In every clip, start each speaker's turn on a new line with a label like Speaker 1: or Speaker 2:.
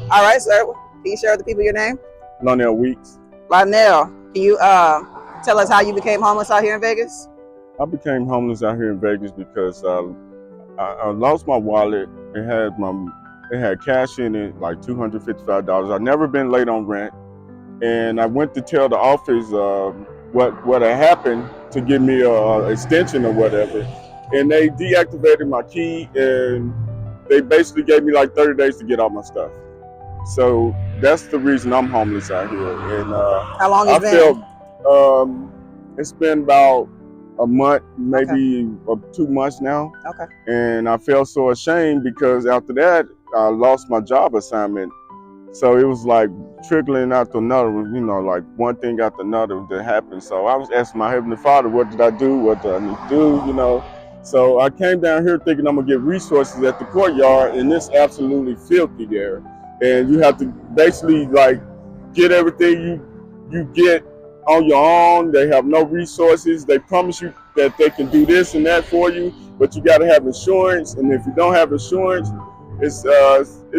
Speaker 1: All right, sir. Can you share with the people your name?
Speaker 2: Lonell Weeks.
Speaker 1: Lonell, can you tell us how you became homeless out here in Vegas?
Speaker 2: I became homeless out here in Vegas because I lost my wallet. It had cash in it, like $255. I've never been late on rent, and I went to tell the office what had happened to give me a extension or whatever, and they deactivated my key, and they basically gave me like 30 days to get all my stuff. So that's the reason I'm homeless out here. And
Speaker 1: How long
Speaker 2: I
Speaker 1: it's
Speaker 2: felt
Speaker 1: been?
Speaker 2: it's been about a month, maybe
Speaker 1: Okay.
Speaker 2: 2 months now.
Speaker 1: Okay.
Speaker 2: And I felt so ashamed because after that, I lost my job assignment. So it was like trickling out to another, you know, like one thing after another that happened. So I was asking my Heavenly Father, what did I do? What do I need to do? You know. So I came down here thinking I'm gonna get resources at the courtyard, and it's absolutely filthy there. And you have to basically like get everything you get on your own. They have no resources. They promise you that they can do this and that for you, but you got to have insurance. And if you don't have insurance, it's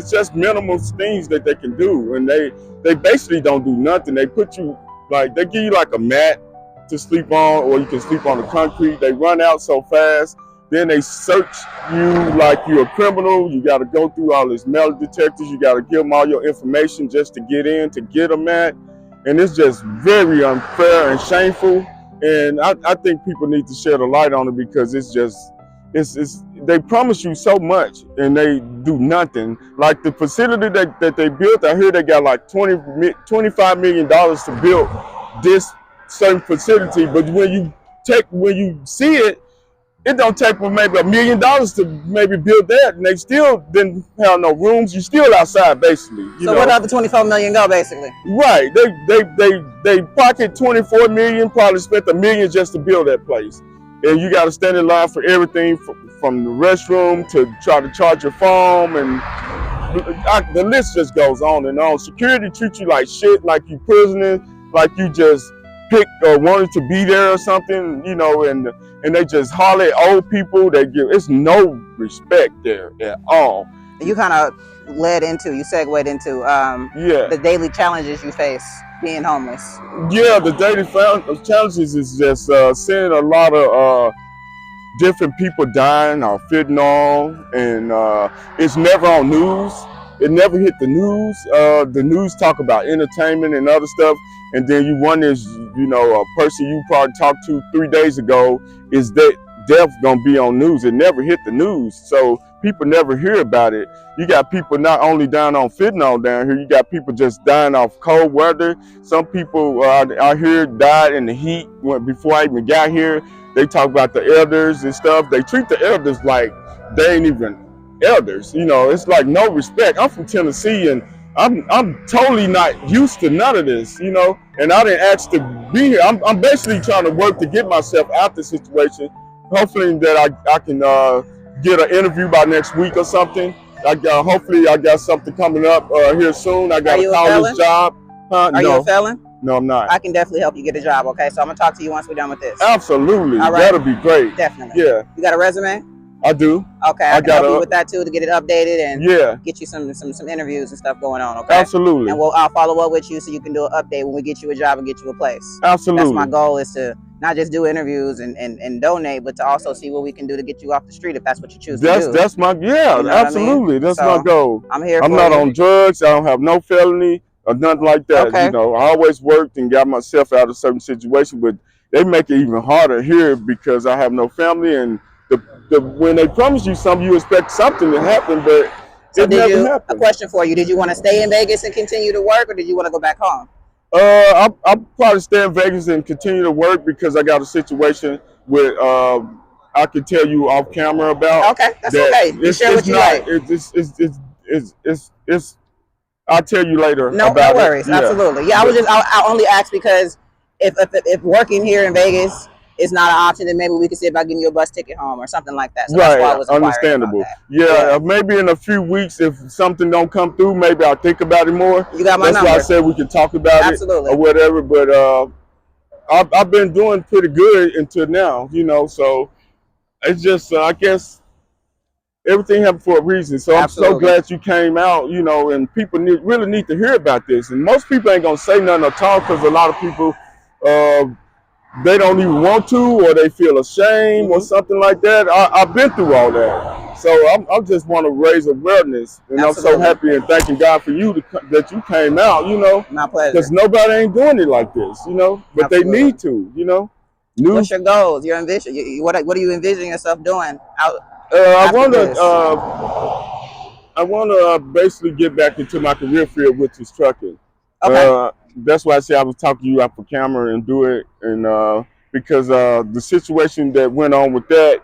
Speaker 2: just minimal things that they can do, and they basically don't do nothing. They put you like they give you like a mat to sleep on, or you can sleep on the concrete. They run out so fast. Then they search you like you're a criminal. You got to go through all these metal detectors. You got to give them all your information just to get in, to get a mat. And it's just very unfair and shameful. And I think people need to shed a light on it because it's they promise you so much and they do nothing. Like the facility that they built out here, they got like $25 million to build this certain facility. But when you see it, it don't take maybe $1 million to maybe build that, and they still didn't have no rooms. You still outside basically.
Speaker 1: So where did the $24 million go basically?
Speaker 2: Right. They pocket $24 million, probably spent $1 million just to build that place. And you got to stand in line for everything from the restroom to try to charge your phone, and the list just goes on and on. Security treats you like shit, like you prisoner, like you just picked or wanted to be there or something, you know, and they just holler at old people. It's no respect there at all.
Speaker 1: You kind of you segued into the daily challenges you face being homeless.
Speaker 2: Yeah, the daily challenges is just seeing a lot of different people dying or fentanyl, and it's never on news. It never hit the news. The news talk about entertainment and other stuff, and then you wonder, you know, a person you probably talked to 3 days ago, is that death gonna be on news? It never hit the news, so people never hear about it. You got people not only dying on fentanyl down here, you got people just dying off cold weather. Some people out here died in the heat before I even got here. They talk about the elders and stuff. They treat the elders like they ain't even elders. You know, it's like no respect. I'm from Tennessee, and I'm totally not used to none of this, you know, and I didn't ask to be here. I'm basically trying to work to get myself out the situation. Hopefully that I can get an interview by next week or something. Hopefully I got something coming up here soon. I got a college job.
Speaker 1: Are you a felon?
Speaker 2: No, I'm not.
Speaker 1: I can definitely help you get a job, okay? So I'm gonna talk to you once we're done with this.
Speaker 2: Absolutely.
Speaker 1: All right.
Speaker 2: That'll be great.
Speaker 1: Definitely.
Speaker 2: Yeah.
Speaker 1: You got a resume?
Speaker 2: I do.
Speaker 1: Okay, I can help you with that too, to get it updated and get you some interviews and stuff going on, okay?
Speaker 2: Absolutely.
Speaker 1: And I'll follow up with you so you can do an update when we get you a job and get you a place.
Speaker 2: Absolutely.
Speaker 1: That's my goal, is to not just do interviews and donate, but to also see what we can do to get you off the street if that's what you choose to do.
Speaker 2: That's my, you know absolutely. I mean? That's my goal.
Speaker 1: I'm here
Speaker 2: I'm not on drugs. I don't have no felony or nothing like that. Okay. You know, I always worked and got myself out of certain situations, but they make it even harder here because I have no family, and when they promise you something, you expect something to happen, but it never happens.
Speaker 1: A question for you: did you want to stay in Vegas and continue to work, or did you want to go back home?
Speaker 2: I'll probably stay in Vegas and continue to work because I got a situation with I can tell you off camera about.
Speaker 1: Okay, that's okay. You share what you like.
Speaker 2: It's I'll tell you later.
Speaker 1: No worries. Absolutely. Yeah, I only asked because if working here in Vegas is not an option, then maybe we could see about getting you a bus ticket home or something like that. So
Speaker 2: right,
Speaker 1: that's why I was
Speaker 2: understandable. Yeah, maybe in a few weeks, if something don't come through, maybe I'll think about it more.
Speaker 1: You got my number.
Speaker 2: That's why I said we can talk about it or whatever. But I've been doing pretty good until now, you know. So it's just I guess everything happened for a reason. So I'm so
Speaker 1: Absolutely.
Speaker 2: glad you came out, you know, and people really need to hear about this. And most people ain't gonna say nothing or talk because a lot of people, they don't even want to, or they feel ashamed or something like that. I've been through all that. So I just want to raise awareness. And
Speaker 1: Absolutely.
Speaker 2: I'm so happy and thanking God for you that you came out, you know.
Speaker 1: My pleasure.
Speaker 2: Because nobody ain't doing it like this, you know. But
Speaker 1: Absolutely.
Speaker 2: they need to, you know.
Speaker 1: What's your goals? Your ambition? What are you envisioning yourself doing out
Speaker 2: I
Speaker 1: after this?
Speaker 2: I want to basically get back into my career field, which is trucking.
Speaker 1: Okay.
Speaker 2: That's why I say I was talking to you out for camera and do it, and because the situation that went on with that,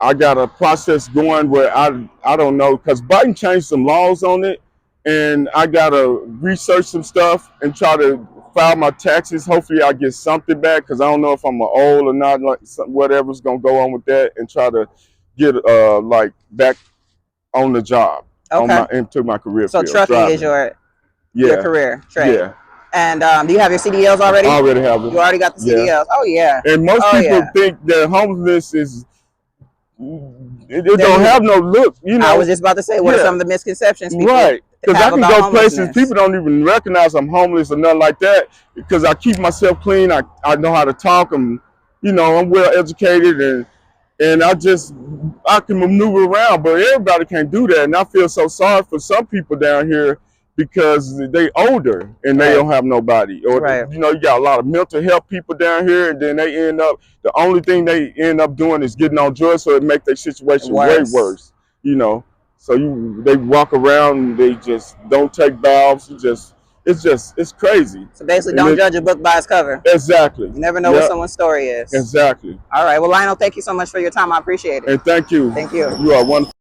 Speaker 2: I got a process going where I don't know, because Biden changed some laws on it, and I gotta research some stuff and try to file my taxes. Hopefully, I get something back because I don't know if I'm old or not. Like whatever's gonna go on with that, and try to get like back on the job,
Speaker 1: Okay.
Speaker 2: into my career
Speaker 1: So
Speaker 2: field.
Speaker 1: trucking
Speaker 2: Driving.
Speaker 1: is your
Speaker 2: Yeah.
Speaker 1: career trade.
Speaker 2: Yeah.
Speaker 1: And do you have your CDLs already?
Speaker 2: I already have it.
Speaker 1: You already got the CDLs.
Speaker 2: Yeah.
Speaker 1: Oh yeah.
Speaker 2: And most people think that homelessness is it don't have no look, you know.
Speaker 1: I was just about to say, what are some of the misconceptions people
Speaker 2: right? Because I can go places,
Speaker 1: homelessness?
Speaker 2: people don't even recognize I'm homeless or nothing like that. Because I keep myself clean, I know how to talk, I'm well educated, and I can maneuver around, but everybody can't do that. And I feel so sorry for some people down here because they older and they don't have nobody. Or you got a lot of mental health people down here, and then they end up, the only thing they end up doing is getting on drugs, so it makes their situation way worse. You know, so they walk around and they just don't take baths. It's crazy.
Speaker 1: So basically, don't judge a book by its cover.
Speaker 2: Exactly.
Speaker 1: You never know what someone's story is.
Speaker 2: Exactly.
Speaker 1: All right. Well, Lionel, thank you so much for your time. I appreciate it.
Speaker 2: And thank you.
Speaker 1: Thank you.
Speaker 2: You are wonderful.